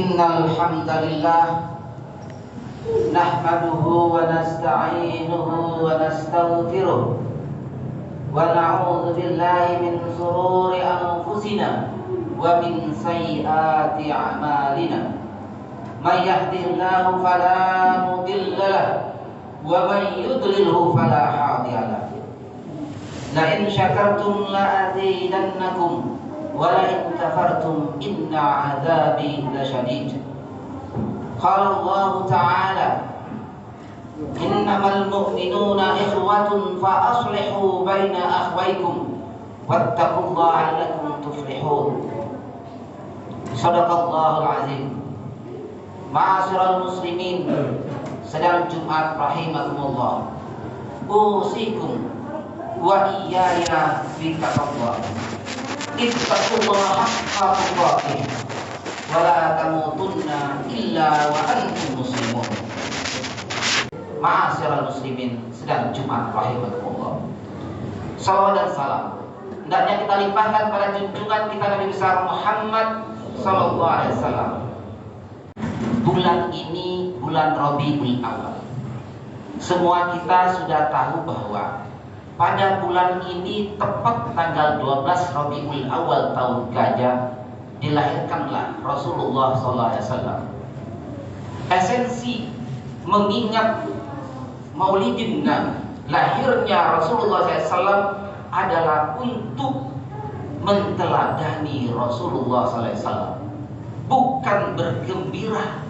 Innal hamdalillah nahmaduhu wa nasta'inuhu wa nastaghfiruh wa na'udzu billahi min shururi anfusina wa min sayyiati a'malina. May yahdihillahu fala mudilla lahu wa may yudlilhu fala hadiya lahu. La in syakartum la azidannakum wa la in kafartum inna 'adzabi lasyadid. Qala Allah Ta'ala innamal mu'minuna ikhwatun fa aslihu baina akhwaykum wattaqullaha la'allakum tuflihun. Shadaqallahul azim. Ma'asyiral muslimin, sedang Jumat rahimakumullah, usikum wa iyaya bi taqwa. Ittaqullaha haqqa tuqatih wa la tamutunna illa wa antum muslimun. Ma'asyiral muslimin, sedang Jumat rahimakumullah, salawat dan salam hendaknya kita limpahkan pada junjungan kita Nabi besar Muhammad sallallahu alaihi wasallam. Bulan ini bulan Rabiul Awal. Semua kita sudah tahu bahwa pada bulan ini tepat tanggal 12 Rabiul Awal tahun Gajah dilahirkanlah Rasulullah SAW. Esensi mengingat Maulidin Nabi, lahirnya Rasulullah SAW, adalah untuk menteladani Rasulullah SAW. Bukan bergembira,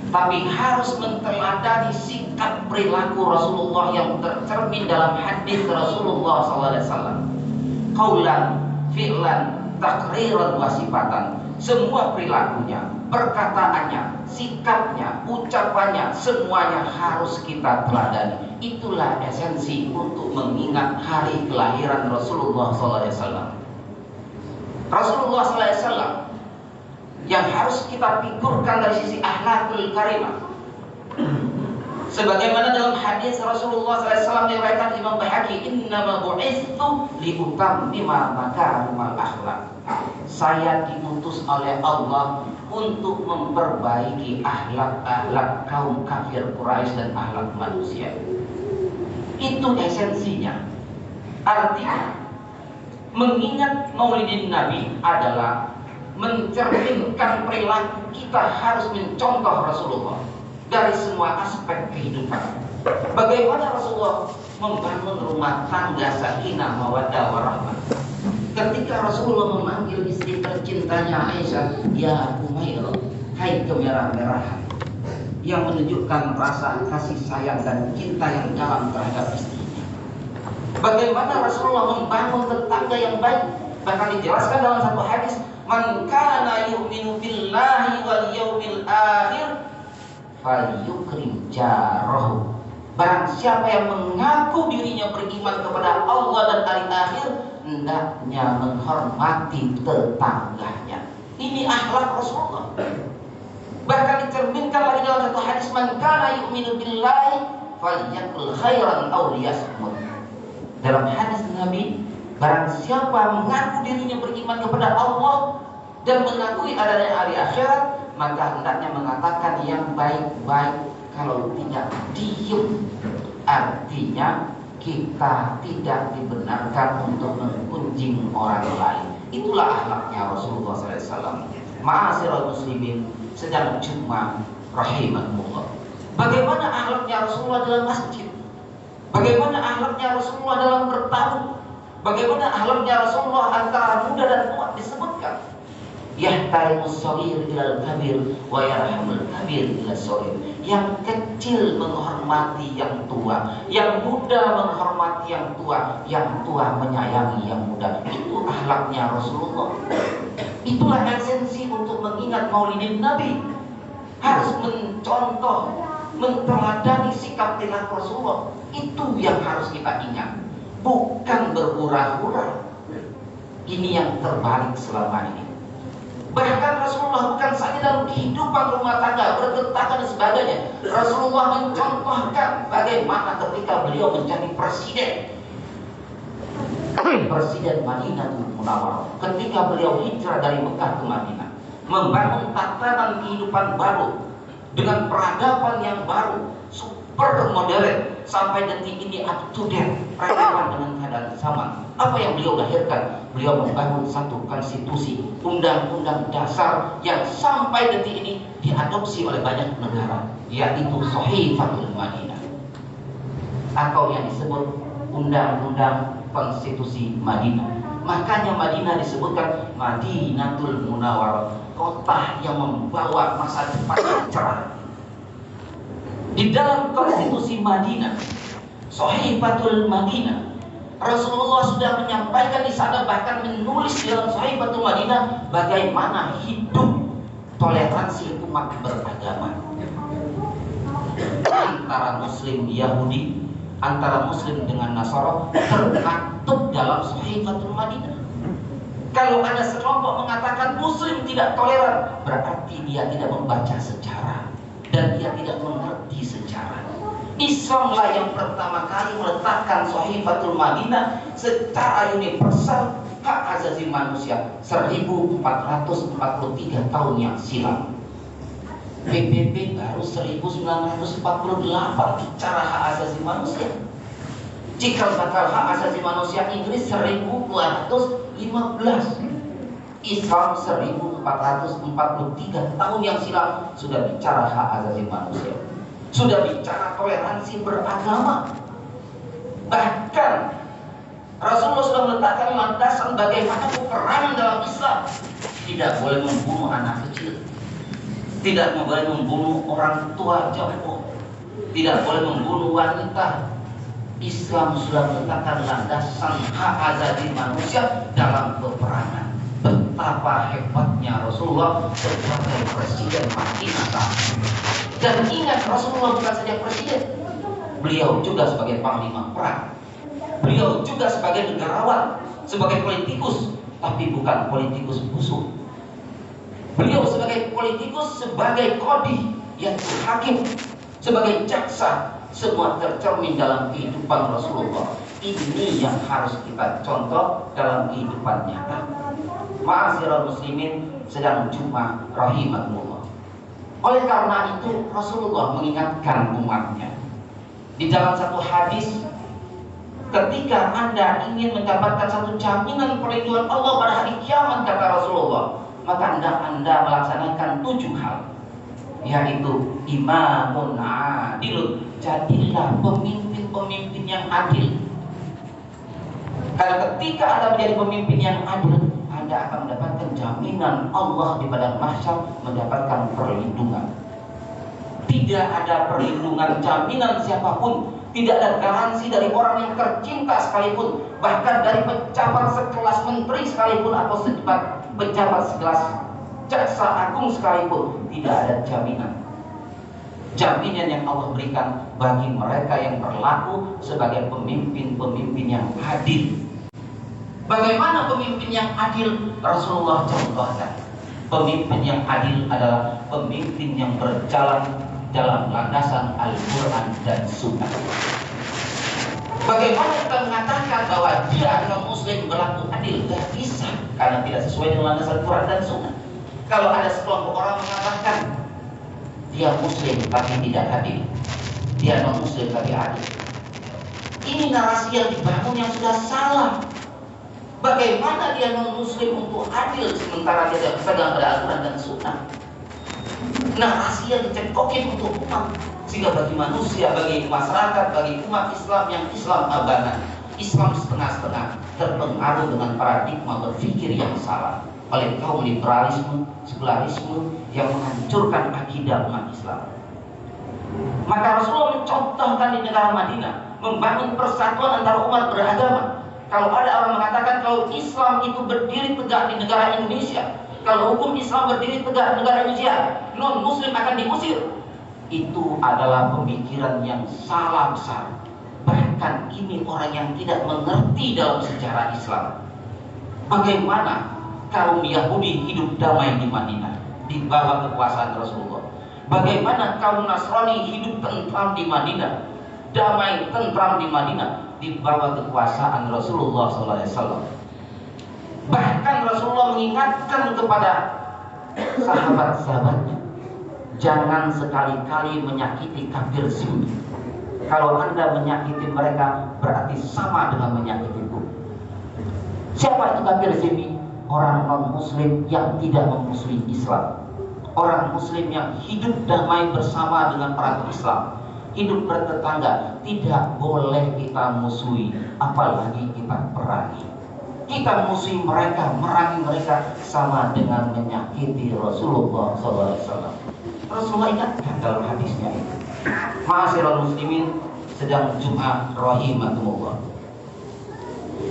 tapi harus menteladani sikap perilaku Rasulullah yang tercermin dalam hadis Rasulullah SAW. Qaulan, fi'lan, takriran, wasifatan. Semua perilakunya, perkataannya, sikapnya, ucapannya, semuanya harus kita teladani. Itulah esensi untuk mengingat hari kelahiran Rasulullah SAW. Rasulullah SAW yang harus kita figurkan dari sisi akhlakul karimah, sebagaimana dalam hadis Rasulullah SAW diriwayatkan Imam Baihaqi, innama bu'itsu liutammima makarimal akhlak. Saya diutus oleh Allah untuk memperbaiki akhlak kaum kafir Quraisy dan akhlak manusia. Itu esensinya. Artinya mengingat Maulidin Nabi adalah mencerminkan perilaku kita harus mencontoh Rasulullah dari semua aspek kehidupan. Bagaimana Rasulullah membangun rumah tangga sakinah mawaddah warahmah. Ketika Rasulullah memanggil istri tercintanya Aisyah, ya Umairah, hai kemerah-merahan, yang menunjukkan rasa kasih sayang dan cinta yang dalam terhadap istrinya. Bagaimana Rasulullah membangun tetangga yang baik. Bahkan dijelaskan dalam satu hadis, man kana yu'minu billahi wal yawmil akhir falyukrim jarahu. Barang siapa yang mengaku dirinya beriman kepada Allah dan hari akhir, hendaknya menghormati tetangganya. Ini akhlak Rasulullah. Bahkan dicerminkan lagi dalam satu hadis, man kana yu'minu billahi falyakul khairan aw liyasmut. Dalam hadis Nabi, barang siapa mengaku dirinya beriman kepada Allah dan mengakui adanya hari akhirat, maka hendaknya mengatakan yang baik-baik, kalau tidak diam. Artinya kita tidak dibenarkan untuk menggunjing orang lain. Itulah akhlaknya Rasulullah SAW. Ma'asyiral muslimin, sedang Jumat rahimakumullah. Bagaimana akhlaknya Rasulullah dalam masjid? Bagaimana akhlaknya Rasulullah dalam bertamu? Bagaimana akhlaknya Rasulullah antara muda dan tua? Disebutkan, yahtarimus shaghir ilal kabir wa yarhamul kabir ilal shaghir. Yang kecil menghormati yang tua, yang muda menghormati yang tua menyayangi yang muda. Itu akhlaknya Rasulullah. Itulah esensi untuk mengingat Maulidin Nabi. Harus mencontoh, menteladani sikap perilaku Rasulullah. Itu yang harus kita ingat, bukan berhura-hura. Ini yang terbalik selama ini. Bahkan Rasulullah bukan saja dalam kehidupan rumah tangga, bertetangga dan sebagainya. Rasulullah mencontohkan bagaimana ketika beliau menjadi presiden Madinatul Munawwarah, ketika beliau hijrah dari Mekah ke Madinah. membangun tatanan kehidupan baru dengan peradaban yang baru, super modern, sampai detik ini up to date, relevan dengan keadaan zaman. Apa yang beliau lahirkan? Beliau membangun satu konstitusi, undang-undang dasar yang sampai detik ini diadopsi oleh banyak negara, yaitu Sahifatul Madinah, atau yang disebut Undang-Undang Konstitusi Madinah. Makanya Madinah disebutkan Madinatul Munawwarah, kota yang membawa masa depan yang cerah. Di dalam konstitusi Madinah, Sahifatul Madinah, Rasulullah sudah menyampaikan di sana, bahkan menulis di dalam Sahifatul Madinah bagaimana hidup toleransi umat beragama antara Muslim Yahudi, antara Muslim dengan Nasara, termaktub dalam Sahifatul Madinah. Kalau ada sekelompok mengatakan Muslim tidak toleran, berarti dia tidak membaca sejarah dan dia tidak mengerti sejarah. Islamlah yang pertama kali meletakkan Sahifatul Madinah secara universal hak asasi manusia 1443 tahun yang silam. PBB baru 1948 bicara hak asasi manusia. Cikal bakal hak asasi manusia Inggris 1215. Islam 1443 tahun yang silam sudah bicara hak asasi manusia, sudah bicara toleransi beragama. Bahkan Rasulullah sudah meletakkan landasan bagaimana peperangan dalam Islam. Tidak boleh membunuh anak kecil, tidak boleh membunuh orang tua jompo, tidak boleh membunuh wanita. Islam sudah meletakkan landasan hak asasi manusia dalam peperangan. Betapa hebatnya Rasulullah sebagai presiden Madinah. Dan ingat, Rasulullah bukan saja presiden, beliau juga sebagai panglima perang, beliau juga sebagai negarawan, sebagai politikus, tapi bukan politikus busuk. Beliau sebagai politikus, sebagai qadhi, yaitu hakim, sebagai jaksa, semua tercermin dalam kehidupan Rasulullah. Ini yang harus kita contoh dalam kehidupan nyata. Ma'asyiral muslimin sedang Jumat rahimakumullah. Oleh karena itu Rasulullah mengingatkan umatnya di dalam satu hadis, ketika Anda ingin mendapatkan satu jaminan perlindungan Allah pada hari kiamat, kata Rasulullah, maka Anda melaksanakan 7 hal, yaitu imamun adilun, jadilah pemimpin-pemimpin yang adil. Karena ketika Anda menjadi pemimpin yang adil, Anda akan mendapatkan jaminan Allah di padang mahsyar, mendapatkan perlindungan. Tidak ada perlindungan, jaminan siapapun, tidak ada garansi dari orang yang tercinta sekalipun, bahkan dari pejabat sekelas menteri sekalipun, atau pejabat sekelas jaksa agung sekalipun, tidak ada jaminan. Jaminan yang Allah berikan bagi mereka yang berlaku sebagai pemimpin-pemimpin yang adil. Bagaimana pemimpin yang adil? Rasulullah contohkan. Pemimpin yang adil adalah pemimpin yang berjalan dalam landasan Al-Quran dan Sunnah. Bagaimana kita mengatakan bahwa dia adalah muslim berlaku adil? Tidak bisa, karena tidak sesuai dengan landasan Al-Quran dan Sunnah. Kalau ada sekelompok orang mengatakan dia muslim tapi tidak adil, dia non muslim tapi adil, ini narasi yang dibangun yang sudah salah. Bagaimana dia non muslim untuk adil sementara dia tidak pegang pada Al-Quran dan Sunnah? Narasi yang dicekokin untuk umat, sehingga bagi manusia, bagi masyarakat, bagi umat Islam yang Islam abangan, Islam setengah-setengah, terpengaruh dengan paradigma berpikir yang salah oleh kaum liberalisme, sekularisme yang menghancurkan akidah umat Islam. Maka Rasulullah mencontohkan di negara Madinah, membangun persatuan antara umat beragama. Kalau ada orang mengatakan kalau Islam itu berdiri tegak di negara Indonesia, kalau hukum Islam berdiri tegak di negara Indonesia, non muslim akan diusir, itu adalah pemikiran yang salah besar. Bahkan ini orang yang tidak mengerti dalam sejarah Islam. Bagaimana kaum Yahudi hidup damai di Madinah di bawah kekuasaan Rasulullah? Bagaimana kaum Nasrani hidup tentram di Madinah, damai tentram di Madinah di bawah kekuasaan Rasulullah SAW? Bahkan Rasulullah mengingatkan kepada sahabat-sahabatnya, jangan sekali-kali menyakiti kafir zimmi. Kalau Anda menyakiti mereka berarti sama dengan menyakitiku. Siapa itu kafir zimmi? Orang non-muslim yang tidak memusuhi Islam. Orang muslim yang hidup damai bersama dengan orang Islam, hidup bertetangga. Tidak boleh kita musuhi, apalagi kita perangi. Kita musuhi mereka, merangi mereka, sama dengan menyakiti Rasulullah SAW. Rasulullah ingatkan dalam hadisnya itu, ma'asyiral muslimin, sedang Jumat rahimakumullah.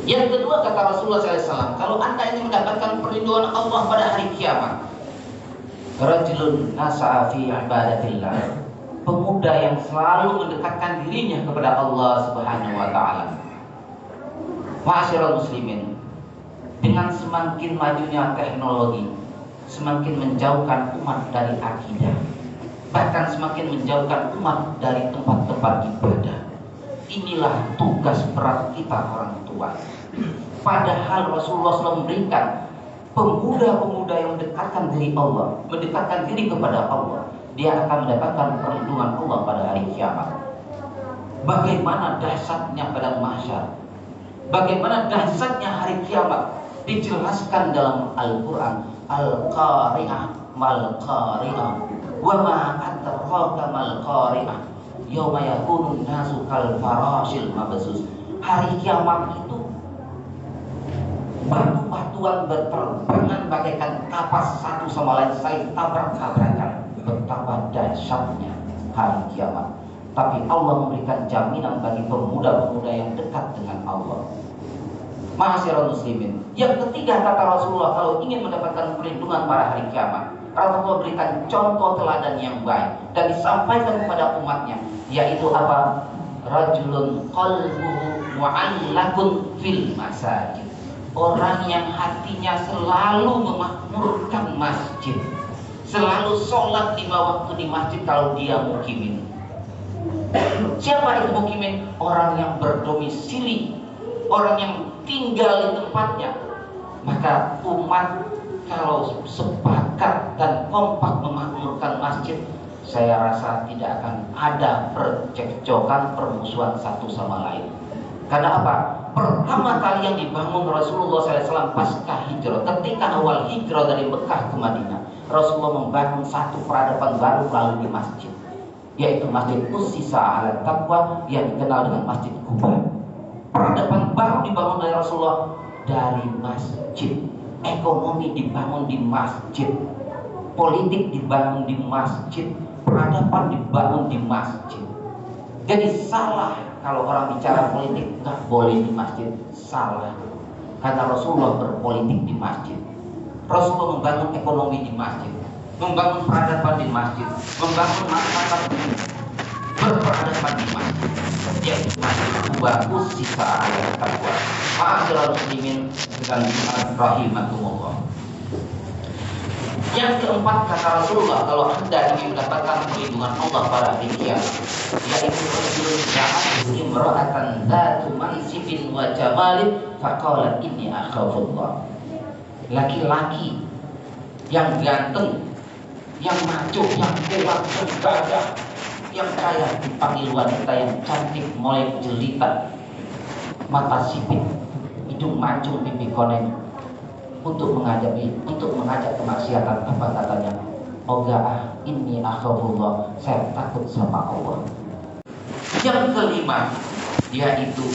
Yang kedua, kata Rasulullah SAW, kalau Anda ingin mendapatkan perlindungan Allah pada hari kiamat, rajulun nasa'a fi ibadatillah, pemuda yang selalu mendekatkan dirinya kepada Allah Subhanahu wa taala. Ma'asyiral muslimin, dengan semakin majunya teknologi, semakin menjauhkan umat dari akidah, bahkan semakin menjauhkan umat dari tempat-tempat ibadah. Inilah tugas berat kita orang tua. Padahal Rasulullah SAW memberikan pemuda-pemuda yang mendekatkan diri Allah, mendekatkan diri kepada Allah, dia akan mendapatkan perlindungan Allah pada hari kiamat. Bagaimana dahsyatnya padang mahsyar, bagaimana dahsyatnya hari kiamat, dijelaskan dalam Al-Quran. Al-Qari'ah mal-Qari'ah wa ma adraka mal-Qari'ah yauma yakunun nasu kal farashil mabsus. Hari kiamat itu batu-batuan berterbangan bagaikan kapas satu sama lain, saling tabrak-tabrakan. Betapa dahsyatnya hari kiamat. Tapi Allah memberikan jaminan bagi pemuda-pemuda yang dekat dengan Allah. Ma'asyiral muslimin, yang ketiga kata Rasulullah, kalau ingin mendapatkan perlindungan pada hari kiamat, Rasulullah berikan contoh teladan yang baik dan disampaikan kepada umatnya, yaitu apa? Rajulun qalbuhu mu'allakun fil masajid. Orang yang hatinya selalu memakmurkan masjid, selalu sholat 5 waktu di masjid kalau dia mukimin. Siapa itu mukimin? Orang yang berdomisili, orang yang tinggal di tempatnya. Maka umat kalau sepakat dan kompak memakmurkan masjid, saya rasa tidak akan ada percekcokan, permusuhan satu sama lain. Karena apa? Pertama kali yang dibangun Rasulullah SAW pasca hijrah, ketika awal hijrah dari Mekah ke Madinah, Rasulullah membangun satu peradaban baru melalui masjid, yaitu Masjid Ussisa ala Taqwa yang dikenal dengan Masjid Quba. Peradaban baru dibangun oleh Rasulullah dari masjid. Ekonomi dibangun di masjid, politik dibangun di masjid, peradaban dibangun di masjid. Jadi salah kalau orang bicara politik nggak boleh di masjid, salah. Karena Rasulullah berpolitik di masjid. Rasulullah membangun ekonomi di masjid, membangun peradaban di masjid, membangun masyarakat berperadaban di masjid. Yaitu masjid Quba Ussisa ala Taqwa. Ma'asyiral muslimin dengan rahimakumullah. Yang keempat kata Rasulullah, kalau Anda ingin mendapatkan perlindungan Allah pada hari kiamat, yaitu rajulun ja'at imra'atan dzatu mansibin wa jamalin faqalat inni akhafullah. Laki-laki yang ganteng, yang maco, yang kuat, yang gagah, yang kaya dipanggil wanita yang cantik, mulai jelita, mata sipit, hidung mancung, pipi koneng, untuk mengajak kemaksiatan. Apa katanya? Oga ini akhafullah, saya takut sama Allah. Yang kelima, yaitu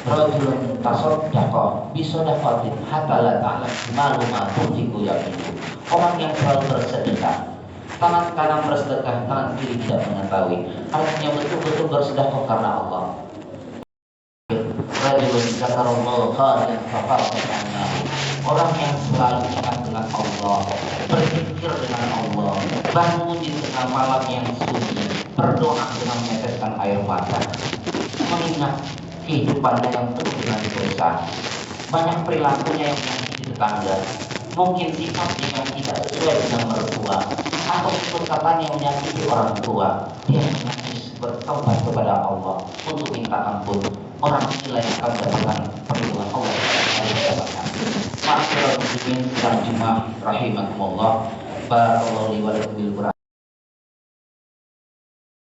rajulun tasaddaqa bisadaqatin hatta la ta'lam malu ma tunfiqu yaminuhu. Orang yang selalu bersedekah, tangan kanan bersedekah, tangan kiri tidak mengetahui. Artinya betul-betul bersedekah karena Allah. Rajulun dzakarallaha khalian faqala, orang yang selalu ingat dengan Allah, berzikir dengan Allah, bangun di tengah malam yang sunyi, berdoa dengan meneteskan air mata, mengingat kehidupannya yang penuh dengan dosa, banyak perilakunya yang menyakiti tetangga, mungkin sifatnya yang tidak sesuai dengan mertua, atau perkataannya yang menyakiti orang tua. Dia menangis bertobat kepada Allah untuk minta ampun. Orang inilah yang akan mendapatkan perlindungan Allah. Ma'asyiral muslimin dan jemaah rahimakumullah. Barakallahu li wa lakum bil Qur'an.